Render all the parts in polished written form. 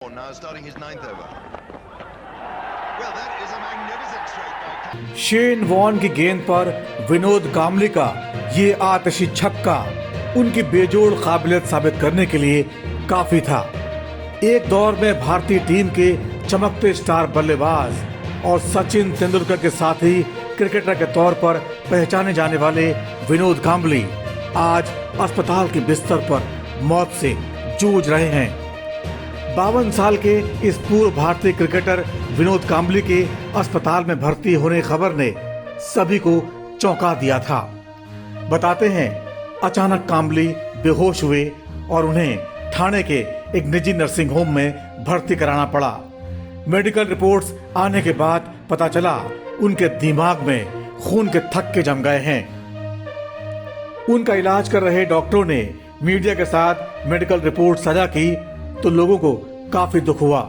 Now starting his ninth over. Well, that is a magnificent straight by Shane Warne की गेंद पर विनोद कांबली का ये आतशी छक्का उनकी बेजोड़ काबिलियत साबित करने के लिए काफी था। एक दौर में भारतीय टीम के चमकते स्टार बल्लेबाज और सचिन तेंदुलकर के साथी क्रिकेटर के तौर पर पहचाने जाने वाले विनोद कांबली आज अस्पताल के बिस्तर पर मौत से जूझ रहे हैं। 52 साल के इस पूर्व भारतीय क्रिकेटर विनोद कांबली के अस्पताल में भर्ती होने की खबर ने सभी को चौंका दिया था। बताते हैं अचानक कांबली बेहोश हुए और उन्हें ठाणे के एक निजी नर्सिंग होम में भर्ती कराना पड़ा। मेडिकल रिपोर्ट्स आने के बाद पता चला उनके दिमाग में खून के थक्के जम गए हैं। उनका इलाज कर रहे डॉक्टरों ने मीडिया के साथ मेडिकल रिपोर्ट साझा की तो लोगों को काफी दुख हुआ।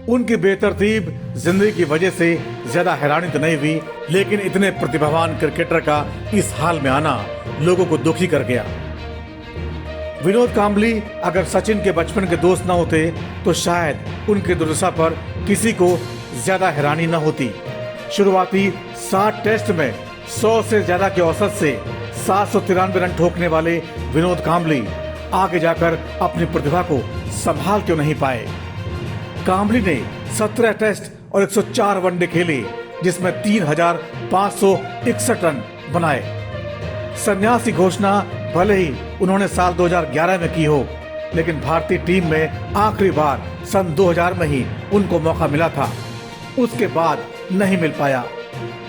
उनकी बेतरतीब जिंदगी की वजह से ज्यादा हैरानी तो नहीं हुई, लेकिन इतने प्रतिभावान क्रिकेटर का इस हाल में आना लोगों को दुखी कर गया। विनोद कांबली अगर सचिन के बचपन के दोस्त न होते तो शायद उनकी दुर्दशा पर किसी को ज्यादा हैरानी न होती। शुरुआती 60 टेस्ट में 100 से ज्यादा के औसत से 793 रन ठोकने वाले विनोद कांबली आगे जाकर अपनी प्रतिभा को संभाल क्यों नहीं पाए। कांबली ने 17 टेस्ट और 104 वनडे खेले, जिसमें 3,561 रन बनाए। संन्यास की घोषणा भले ही उन्होंने साल 2011 में की हो, लेकिन भारतीय टीम में आखिरी बार सन 2000 में ही उनको मौका मिला था। उसके बाद नहीं मिल पाया।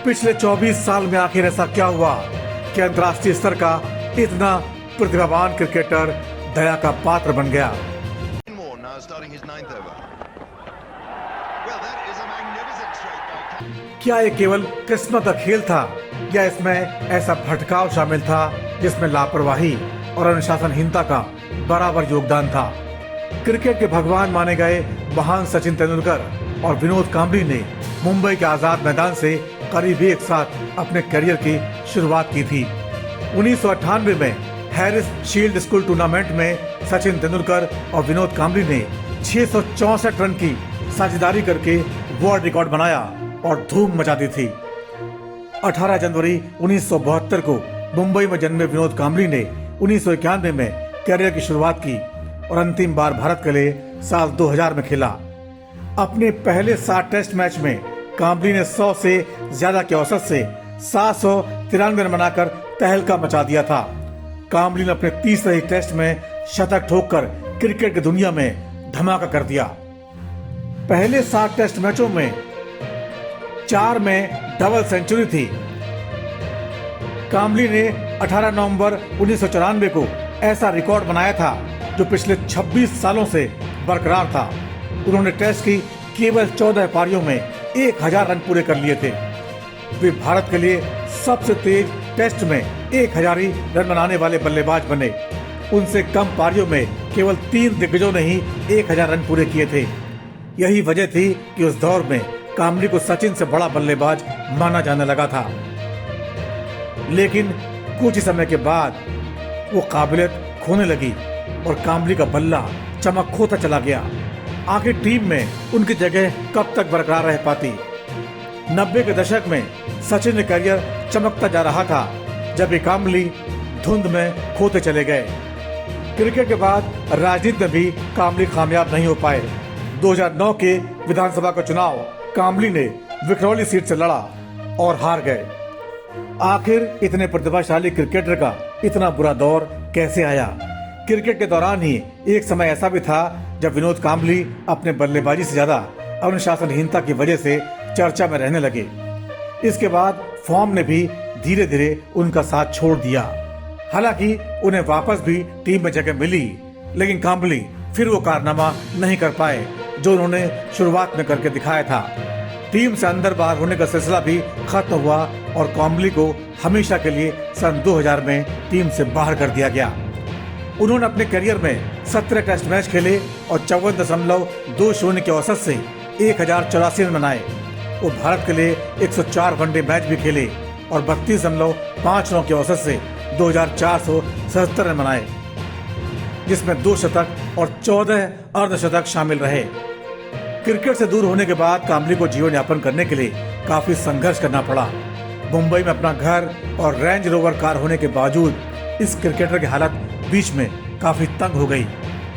पिछले 24 साल में आखिर ऐसा क्या हुआ कि अंतर्राष्ट्रीय स्तर का इतना प्रतिभावान क्रिकेटर दया का पात्र बन गया। more. Now starting his ninth over. Well, that is a magnificent straight by. क्या ये केवल किस्मत का खेल था या इसमें ऐसा भटकाव शामिल था जिसमें लापरवाही और अनुशासनहीनता का बराबर योगदान था। क्रिकेट के भगवान माने गए महान सचिन तेंदुलकर और विनोद कांबली ने मुंबई के आजाद मैदान से करीब एक साथ अपने करियर की शुरुआत की थी। 1998 में हैरिस शील्ड स्कूल टूर्नामेंट में सचिन तेंदुलकर और विनोद कांबली ने 664 रन की साझेदारी करके वर्ल्ड रिकॉर्ड बनाया और धूम मचा दी थी। 18 जनवरी 1972 को मुंबई में जन्मे विनोद कांबली ने 1991 में करियर की शुरुआत की और अंतिम बार भारत के लिए साल 2000 में खेला। अपने पहले 7 टेस्ट मैच में कांबली ने 100 से ज्यादा के औसत से 793 रन बनाकर तहलका मचा दिया था। कांबली ने अपने तीसरे ही टेस्ट में शतक ठोककर क्रिकेट की दुनिया में धमाका कर दिया। पहले 7 टेस्ट मैचों में 4 में डबल सेंचुरी थी। कांबली ने 18 नवंबर 1994 को ऐसा रिकॉर्ड बनाया था जो पिछले 26 सालों से बरकरार था। उन्होंने टेस्ट की केवल 14 पारियों में 1000 रन पूरे कर लिए थे। वे भारत के लिए सबसे तेज टेस्ट में 1000 ही रन बनाने वाले बल्लेबाज बने। उनसे कम पारियों में केवल 3 दिग्गजों ने ही 1000 रन पूरे किए थे। यही वजह थी कि उस दौर में कांबली को सचिन से बड़ा बल्लेबाज माना जाने लगा था। लेकिन कुछ ही समय के बाद वो काबिलियत खोने लगी और कांबली का बल्ला चमक खोता चला गया। आखिर टीम में उनकी जगह कब तक बरकरार रह पाती। 90 के दशक में सचिन का करियर चमकता जा रहा था, जब कांबली धुंध में खोते चले गए। क्रिकेट के बाद राजनीति में भी कांबली कामयाब नहीं हो पाए। 2009 के विधानसभा का चुनाव कांबली ने विक्रोली सीट से लड़ा और हार गए। आखिर इतने प्रतिभाशाली क्रिकेटर का इतना बुरा दौर कैसे आया? क्रिकेट के दौरान ही एक समय ऐसा भी था जब विनोद कांबली अपने बल्लेबाजी से ज्यादा अनुशासनहीनता की वजह से चर्चा में रहने लगे। इसके बाद फॉर्म ने भी धीरे धीरे उनका साथ छोड़ दिया। हालांकि उन्हें वापस भी टीम में जगह मिली, लेकिन कांबली फिर वो कारनामा नहीं कर पाए जो उन्होंने शुरुआत में करके दिखाया था। टीम से अंदर बाहर होने का सिलसिला भी खत्म हुआ और कांबली को हमेशा के लिए सन 2000 में टीम से बाहर कर दिया गया। उन्होंने अपने करियर में 17 टेस्ट मैच खेले और 54.20 के औसत से 1084 रन बनाए। वो भारत के लिए 104 वनडे मैच भी खेले और 32.59 के औसत से 2477 रन बनाए, जिसमें 2 शतक और 14 अर्धशतक शामिल रहे। क्रिकेट से दूर होने के बाद कामली को जीवन यापन करने के लिए काफी संघर्ष करना पड़ा। मुंबई में अपना घर और रेंज रोवर कार होने के बावजूद इस क्रिकेटर की हालत बीच में काफी तंग हो गई,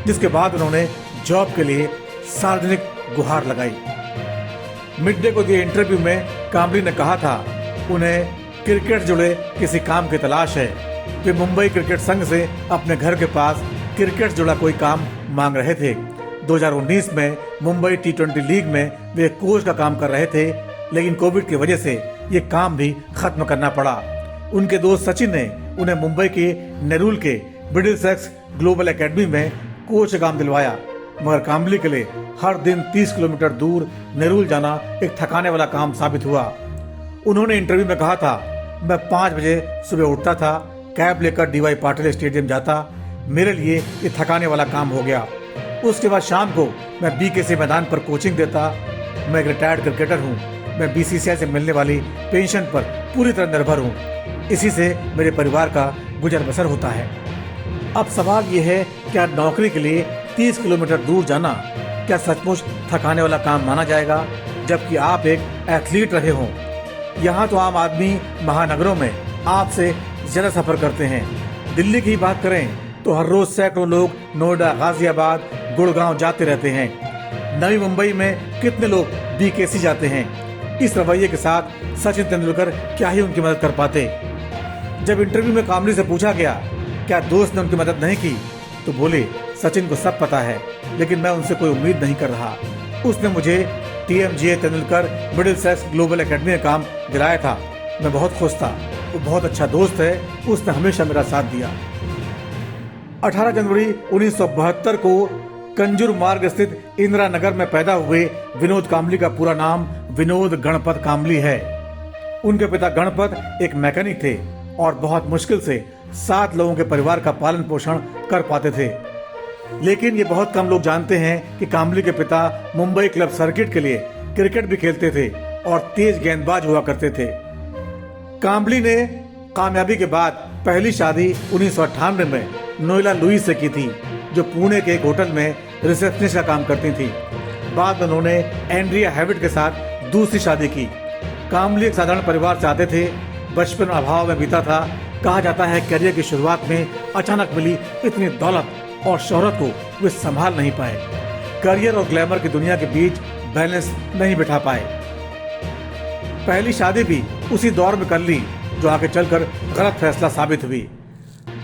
जिसके बाद उन्होंने जॉब के लिए सार्वजनिक गुहार लगाई। मिड डे को दिए इंटरव्यू में कामली ने कहा था उन्हें क्रिकेट जुड़े किसी काम की तलाश है। वे मुंबई क्रिकेट संघ से अपने घर के पास क्रिकेट जुड़ा कोई काम मांग रहे थे। 2019 में मुंबई T20 लीग में वे कोच का काम कर रहे थे, लेकिन कोविड की वजह से ये काम भी खत्म करना पड़ा। उनके दोस्त सचिन ने उन्हें मुंबई के नेरुल के मिडिलसेक्स ग्लोबल एकेडमी में कोच का काम दिलवाया, मगर कामली के लिए हर दिन 30 किलोमीटर दूर नेरुल जाना एक थकाने वाला काम साबित हुआ। उन्होंने इंटरव्यू में कहा था, मैं 5 बजे सुबह उठता था, कैब लेकर DY पाटिल स्टेडियम जाता, मेरे लिए ये थकाने वाला काम हो गया। उसके बाद शाम को मैं BKC मैदान पर कोचिंग देता। मैं एक रिटायर्ड क्रिकेटर हूँ। मैं BCCI से मिलने वाली पेंशन पर पूरी तरह निर्भर हूँ। इसी से मेरे परिवार का गुजर बसर होता है। अब सवाल ये है, क्या नौकरी के लिए 30 किलोमीटर दूर जाना क्या सचमुच थकाने वाला काम माना जाएगा, जबकि आप एक एथलीट रहे हों? यहाँ तो आम आदमी महानगरों में आपसे ज्यादा सफर करते हैं। दिल्ली की बात करें तो हर रोज सैकड़ों लोग नोएडा, गाजियाबाद, गुड़गांव जाते रहते हैं। नई मुंबई में कितने लोग BKC जाते हैं। इस रवैये के साथ सचिन तेंदुलकर क्या ही उनकी मदद कर पाते। जब इंटरव्यू में कामली से पूछा गया क्या दोस्त ने उनकी मदद नहीं की, तो बोले, सचिन को सब पता है, लेकिन मैं उनसे कोई उम्मीद नहीं कर रहा। उसने मुझे TMGA Tendulkar Middlesex global academy में काम दिलाया था। मैं बहुत खुश था। वो बहुत अच्छा दोस्त है, उसने हमेशा मेरा साथ दिया। 18 जनवरी 1972 को कंजूर मार्ग स्थित इंदिरा नगर में पैदा हुए विनोद कामली का पूरा नाम विनोद गणपत कामली है। उनके पिता गणपत एक मैकेनिक थे और बहुत मुश्किल से 7 लोगों के परिवार का पालन पोषण कर पाते थे। लेकिन ये बहुत कम लोग जानते हैं कि कामली के पिता मुंबई क्लब सर्किट के लिए क्रिकेट भी खेलते थे और तेज गेंदबाज हुआ करते थे। कामली ने कामयाबी के बाद पहली शादी 1998 में नोएला लुईस से की थी, जो पुणे के एक होटल में रिसेप्शनिस्ट का काम करती थी। बाद में उन्होंने एंड्रिया हैविट के साथ दूसरी शादी की। कामली एक साधारण परिवार से आते थे। बचपन अभाव में बीता था। कहा जाता है करियर की शुरुआत में अचानक मिली इतनी दौलत और शोहरत को वे संभाल नहीं पाए। करियर और ग्लैमर की दुनिया के बीच बैलेंस नहीं बिठा पाए। पहली शादी भी उसी दौर में कर ली, जो आगे चलकर गलत फैसला साबित हुई।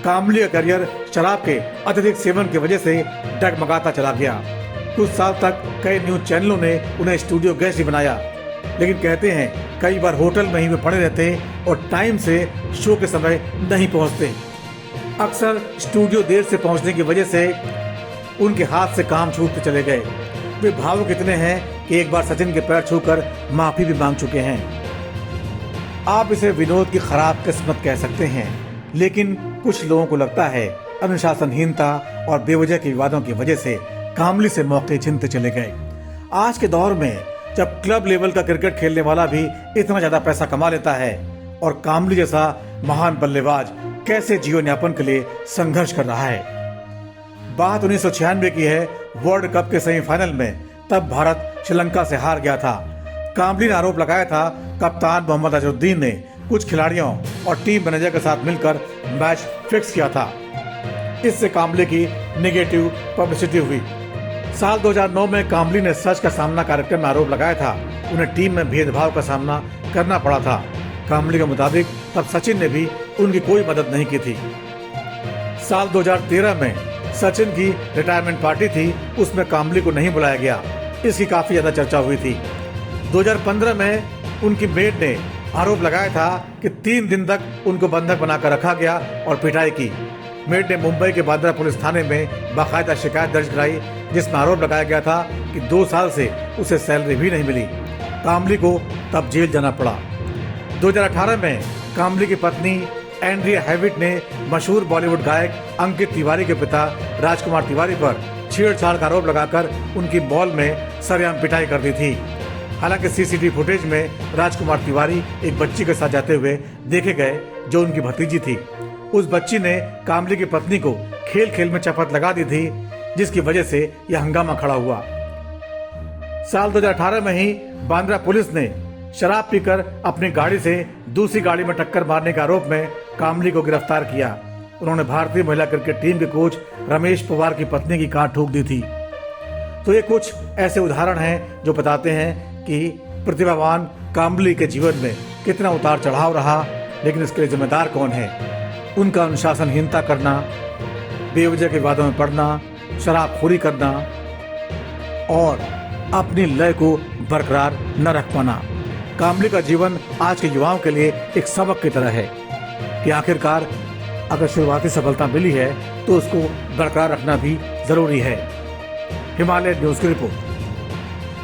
कामली का करियर शराब के अत्यधिक सेवन की वजह से डगमगाता चला गया। कुछ साल तक कई न्यूज चैनलों ने उन्हें स्टूडियो गेस्ट ही बनाया, लेकिन कहते हैं कई बार होटल में ही वे पड़े रहते और टाइम से शो के समय नहीं पहुंचते। अक्सर स्टूडियो देर से पहुंचने की वजह से उनके हाथ से काम छूटते चले गए। वे भावुक इतने हैं कि एक बार सचिन के पैर छूकर माफी भी मांग चुके हैं। आप इसे विनोद की खराब किस्मत कह सकते हैं, लेकिन कुछ लोगों को लगता है अनुशासनहीनता और बेवजह के विवादों की वजह से कामली से मौके छिनते चले गए। आज के दौर में जब क्लब लेवल का क्रिकेट खेलने वाला भी इतना ज्यादा पैसा कमा लेता है और कामली जैसा महान बल्लेबाज कैसे जीवन यापन के लिए संघर्ष कर रहा है। बात 1996 की है, वर्ल्ड कप के सेमीफाइनल में। तब भारत श्रीलंका से हार गया था। कामली ने आरोप लगाया था कप्तान मोहम्मद अजहरुद्दीन ने कुछ खिलाड़ियों और टीम मैनेजर के साथ मिलकर मैच फिक्स किया था। इससे कामली की नेगेटिव पब्लिसिटी हुई। साल 2009 में कामली ने सच का सामना कार्यक्रम में आरोप लगाया था। उन्हें टीम में भेदभाव का सामना करना पड़ा था। कामली के मुताबिक तब सचिन ने भी उनकी कोई मदद नहीं की थी। साल 2013 में सचिन की रिटायरमेंट पार्टी थी, उसमें कामली को नहीं बुलाया गया। इसकी काफी ज्यादा चर्चा हुई थी। 2015 में उनकी मेड ने आरोप लगाया था कि 3 दिन तक उनको बंधक बनाकर रखा गया और पिटाई की। मेड ने मुंबई के बांद्रा पुलिस थाने में बाकायदा शिकायत दर्ज कराई, जिसमें आरोप लगाया गया था कि 2 साल से उसे सैलरी भी नहीं मिली। कामली को तब जेल जाना पड़ा। 2018 में कामली की पत्नी एंड्रिया हैविट ने मशहूर बॉलीवुड गायक अंकित तिवारी के पिता राजकुमार तिवारी पर छेड़छाड़ का आरोप लगाकर उनकी मॉल में सरेआम पिटाई कर दी थी। हालांकि सीसीटीवी फुटेज में राजकुमार तिवारी एक बच्ची के साथ जाते हुए देखे गए, जो उनकी भतीजी थी। उस बच्ची ने कामली की पत्नी को खेल खेल में चपत लगा दी थी, जिसकी वजह से यह हंगामा खड़ा हुआ। साल 2018 में ही बांद्रा पुलिस ने शराब पीकर अपनी गाड़ी से दूसरी गाड़ी में टक्कर मारने के आरोप में कामली को गिरफ्तार किया। उन्होंने भारतीय महिला क्रिकेट टीम के कोच रमेश पवार की पत्नी की काट ठोक दी थी। तो ये कुछ ऐसे उदाहरण हैं जो बताते हैं कि प्रतिभावान कामली के जीवन में कितना उतार चढ़ाव रहा, लेकिन इसके लिए जिम्मेदार कौन है? उनका अनुशासनहीनता करना, बेवजह के वादों में पड़ना, शराबखोरी करना और अपनी लय को बरकरार न रख पाना। कामली का जीवन आज के युवाओं के लिए एक सबक की तरह है कि आखिरकार अगर शुरुआती सफलता मिली है तो उसको बरकरार रखना भी जरूरी है। हिमालय न्यूज़ की रिपोर्ट।